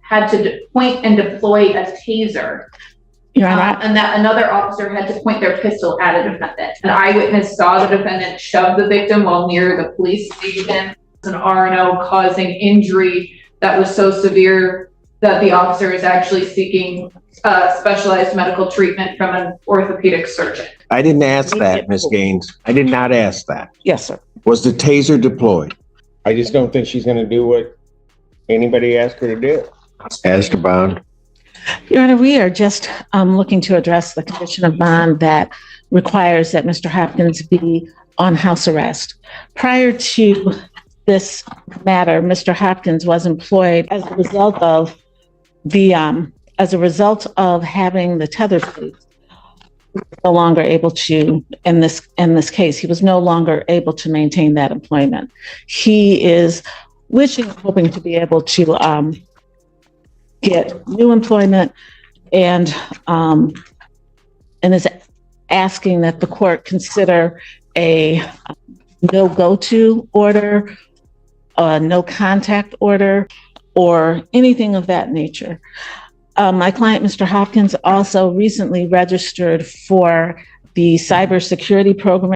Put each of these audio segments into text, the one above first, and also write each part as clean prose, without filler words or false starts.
had to point and deploy a taser. And that another officer had to point their pistol at a defendant. An eyewitness saw the defendant shove the victim while near the police station. An RNO causing injury that was so severe that the officer is actually seeking specialized medical treatment from an orthopedic surgeon. I didn't ask that, Ms. Gaines. I did not ask that. Yes, sir. Was the taser deployed? I just don't think she's going to do what anybody asked her to do. Ask her bond. Your Honor, we are just looking to address the condition of bond that requires that Mr. Hopkins be on house arrest. Prior to this matter, Mr. Hopkins was employed as a result of having the tether plates. No longer able to, in this case, he was no longer able to maintain that employment. He is hoping to be able to get new employment and is asking that the court consider a no go-to order, a no contact order, or anything of that nature. My client, Mr. Hopkins, also recently registered for the cybersecurity program.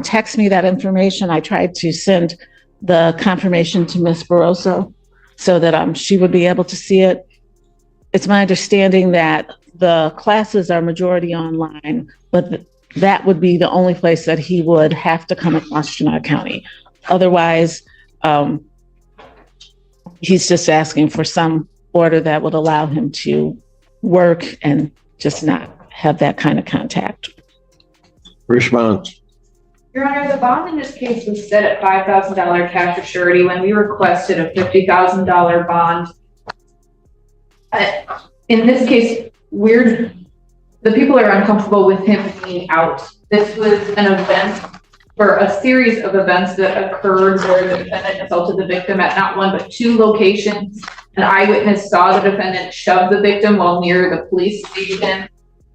Text me that information. I tried to send the confirmation to Ms. Barroso so that she would be able to see it. It's my understanding that the classes are majority online, but that would be the only place that he would have to come across Chenal County. Otherwise, he's just asking for some order that would allow him to work and just not have that kind of contact. Response. Your Honor, the bond in this case was set at $5,000 cash or surety when we requested a $50,000 bond. In this case, the people are uncomfortable with him being out. This was an event for a series of events that occurred where the defendant assaulted the victim at not one but two locations. An eyewitness saw the defendant shove the victim while near the police station.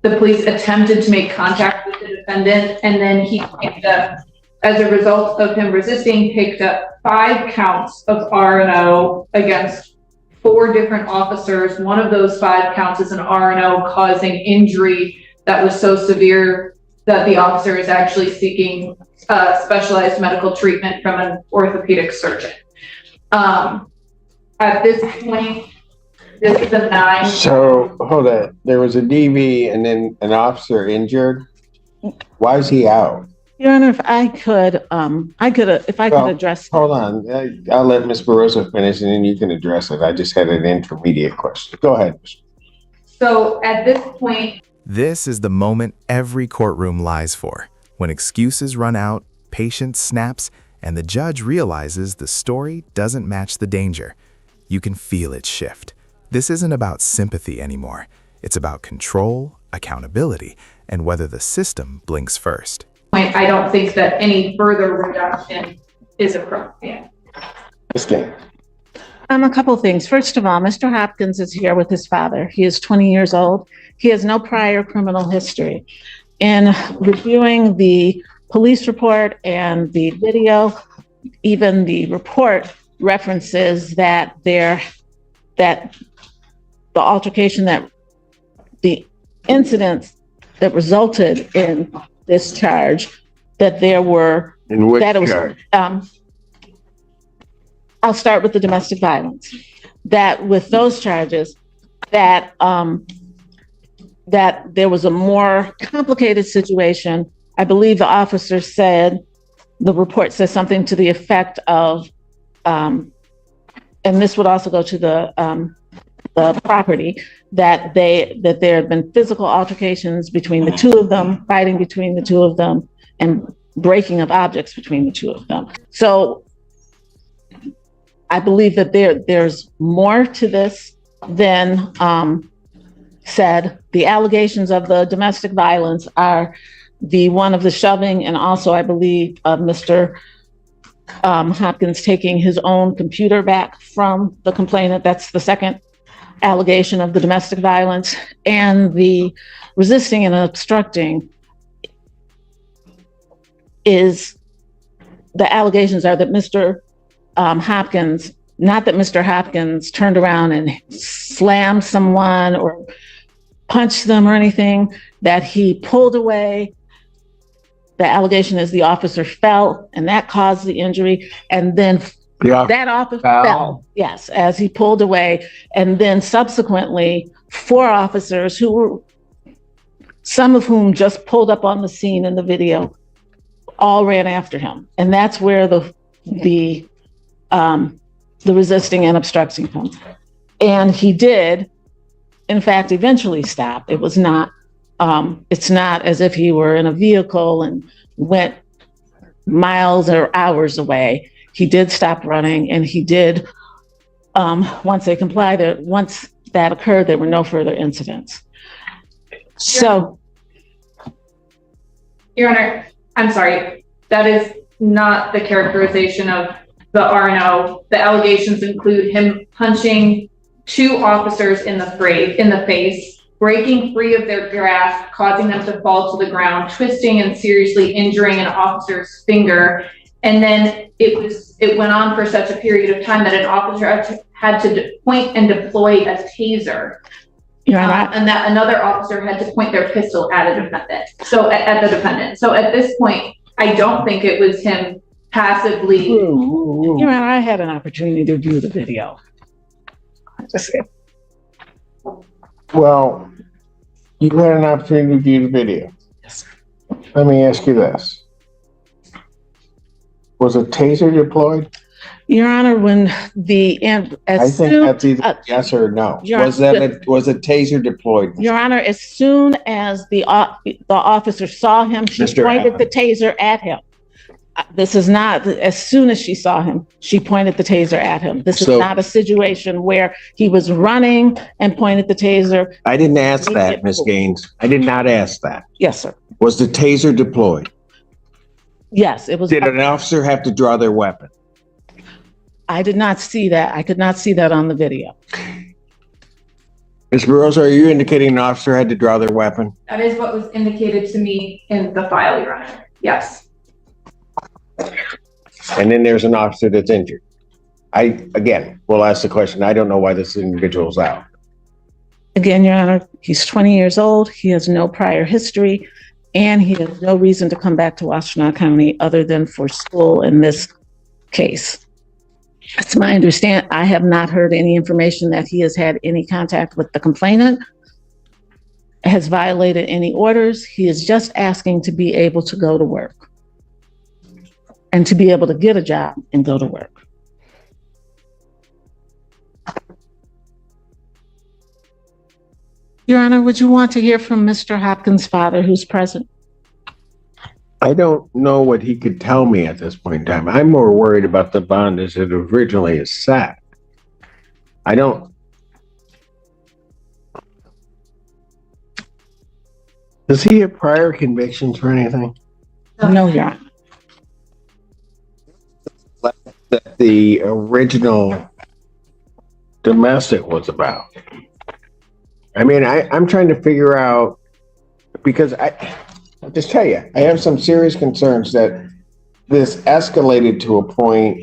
The police attempted to make contact with the defendant, and then he picked up, as a result of him resisting, picked up 5 counts of R&O against 4 different officers. One of those 5 counts is an R&O causing injury that was so severe that the officer is actually seeking specialized medical treatment from an orthopedic surgeon. At this point, this is a 9. So hold on. There was a DV and then an officer injured. Why is he out? Your Honor, if I could address. Hold on. I'll let Ms. Barroso finish and then you can address it. I just had an intermediate question. Go ahead. So at this point. This is the moment every courtroom lies for. When excuses run out, patience snaps, and the judge realizes the story doesn't match the danger. You can feel it shift. This isn't about sympathy anymore. It's about control, accountability, and whether the system blinks first. I don't think that any further reduction is appropriate. A couple things. First of all, Mr. Hopkins is here with his father. He is 20 years old. He has no prior criminal history. In reviewing the police report and the video, even the report references that the altercation, that the incidents that resulted in this charge, that there were. In which that it was, charge? I'll start with the domestic violence. That with those charges, that there was a more complicated situation. I believe the officer said, the report says something to the effect of, and this would also go to the property, that there had been physical altercations between the two of them, fighting between the two of them, and breaking of objects between the two of them. So I believe that there's more to this than said. The allegations of the domestic violence are the one of the shoving, and also I believe of Mr. Hopkins taking his own computer back from the complainant. That's the second allegation of the domestic violence. And the resisting and obstructing is, the allegations are that Mr. Hopkins not that Mr. Hopkins turned around and slammed someone or punched them or anything, that he pulled away. The allegation is the officer fell and that caused the injury. And then that officer fell, yes, as he pulled away. And then subsequently, 4 officers who were, some of whom just pulled up on the scene in the video, all ran after him. And that's where the resisting and obstructing comes. And he did, in fact, eventually stop. It was not, it's not as if he were in a vehicle and went miles or hours away. He did stop running, and he did, once they complied, once that occurred, there were no further incidents. So. Your Honor, I'm sorry, that is not the characterization of the RNO. The allegations include him punching 2 officers in the face, breaking free of their grasp, causing them to fall to the ground, twisting and seriously injuring an officer's finger. And then it went on for such a period of time that an officer had to point and deploy a taser. And that another officer had to point their pistol at a defendant. So at the defendant. So at this point, I don't think it was him passively. Your Honor, I had an opportunity to view the video. Well, you had an opportunity to view the video. Yes. Let me ask you this. Was a taser deployed? Your Honor, when I think that's either yes or no. Was a taser deployed? Your Honor, as soon as the officer saw him, she pointed the taser at him. This is not, as soon as she saw him, she pointed the taser at him. This is not a situation where he was running and pointed the taser. I didn't ask that, Ms. Gaines. I did not ask that. Yes, sir. Was the taser deployed? Yes, it was. Did an officer have to draw their weapon? I did not see that. I could not see that on the video. Ms. Barroso, are you indicating an officer had to draw their weapon? That is what was indicated to me in the file, Your Honor. Yes. And then there's an officer that's injured. We'll ask the question. I don't know why this individual's out. Again, Your Honor, he's 20 years old. He has no prior history, and he has no reason to come back to Washtenaw County other than for school in this case. It's my understanding. I have not heard any information that he has had any contact with the complainant, has violated any orders. He is just asking to be able to go to work and to be able to get a job and go to work. Your Honor, would you want to hear from Mr. Hopkins' father, who's present? I don't know what he could tell me at this point in time. I'm more worried about the bond as it originally is set. Does he have prior convictions for anything? No, Your Honor. That the original domestic was about. I mean, I'm trying to figure out, because I'll just tell you, I have some serious concerns that this escalated to a point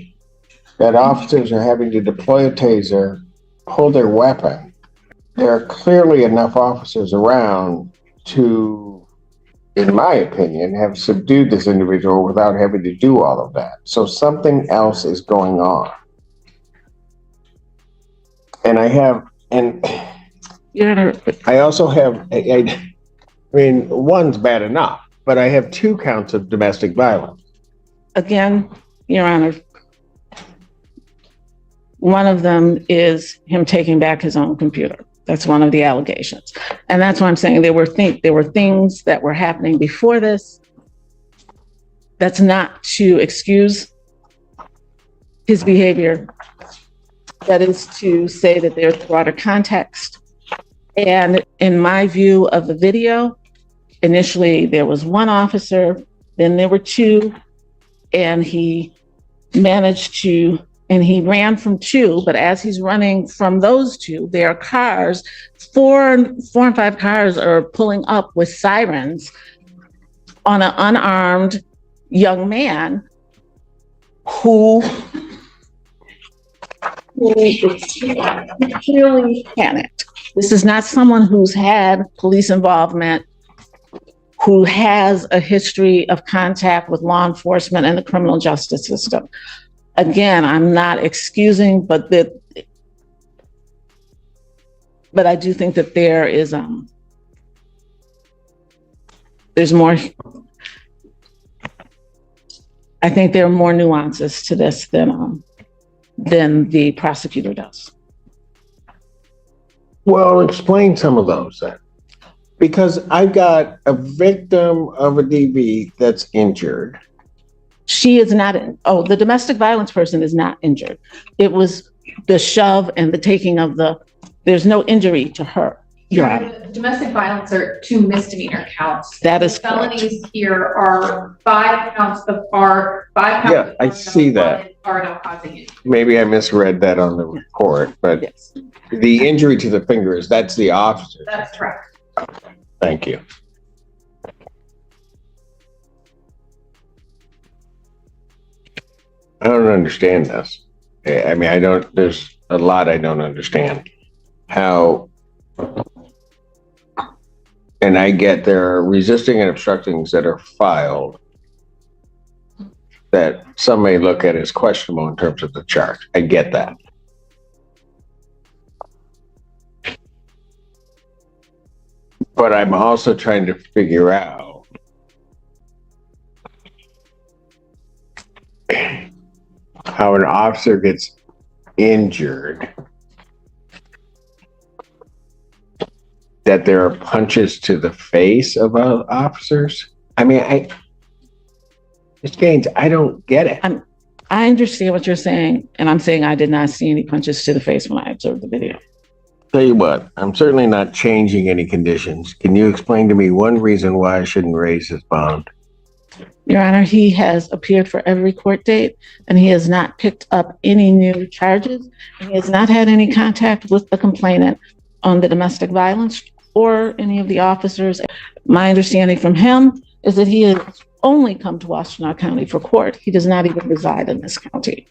that officers are having to deploy a taser, pull their weapon. There are clearly enough officers around to, in my opinion, have subdued this individual without having to do all of that. So something else is going on. And Your Honor, I also have, I mean, one's bad enough, but I have 2 counts of domestic violence. again, Your Honor, one of them is him taking back his own computer. That's one of the allegations. And that's why I'm saying there were things that were happening before this. That's not to excuse his behavior. That is to say that there's broader context. And in my view of the video, initially there was 1 officer, then there were 2, and he ran from 2, but as he's running from those 2, there are cars, 4 and 5 cars are pulling up with sirens on an unarmed young man who who is clearly panicked. This is not someone who's had police involvement, who has a history of contact with law enforcement and the criminal justice system. Again, I'm not excusing, but I do think that there's more. I think there are more nuances to this than the prosecutor does. Well, explain some of those then. Because I've got a victim of a DV that's injured. She is not, the domestic violence person is not injured. It was the shove and the taking of there's no injury to her. The domestic violence are 2 misdemeanor counts. That is Felonies here are 5 counts of Yeah, I see that. Are not causing it. Maybe I misread that on the report, but Yes. the injury to the fingers, that's the officer. That's correct. Thank you. I don't understand this. I mean, there's a lot I don't understand. How, and I get there are resisting and obstructings that are filed that some may look at as questionable in terms of the charge. I get that. But I'm also trying to figure out how an officer gets injured, that there are punches to the face of officers. I mean, Ms. Gaines, I don't get it. I understand what you're saying, and I'm saying I did not see any punches to the face when I observed the video. Tell you what, I'm certainly not changing any conditions. Can you explain to me one reason why I shouldn't raise his bond? Your Honor, he has appeared for every court date, and he has not picked up any new charges. He has not had any contact with the complainant on the domestic violence or any of the officers. My understanding from him is that he has only come to Washtenaw County for court. He does not even reside in this county.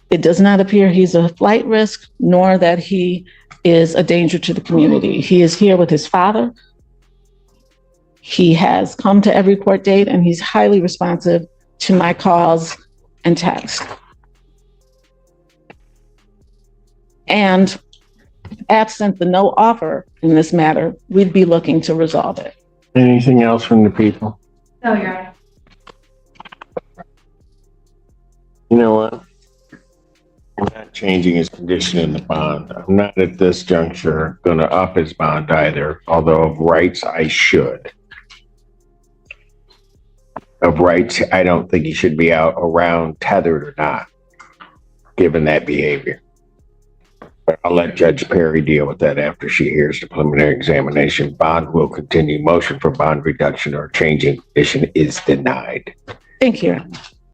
It does not appear he's a flight risk, nor that he is a danger to the community. He is here with his father. He has come to every court date, and he's highly responsive to my calls and texts. And absent the no offer in this matter, we'd be looking to resolve it. Anything else from the people? No, Your Honor. You know what? I'm not changing his condition in the bond. I'm not at this juncture going to up his bond either, although of rights I should. Of rights, I don't think he should be out around tethered or not, given that behavior. But I'll let Judge Perry deal with that after she hears the preliminary examination. Bond will continue. Motion for bond reduction or changing condition is denied. Thank you.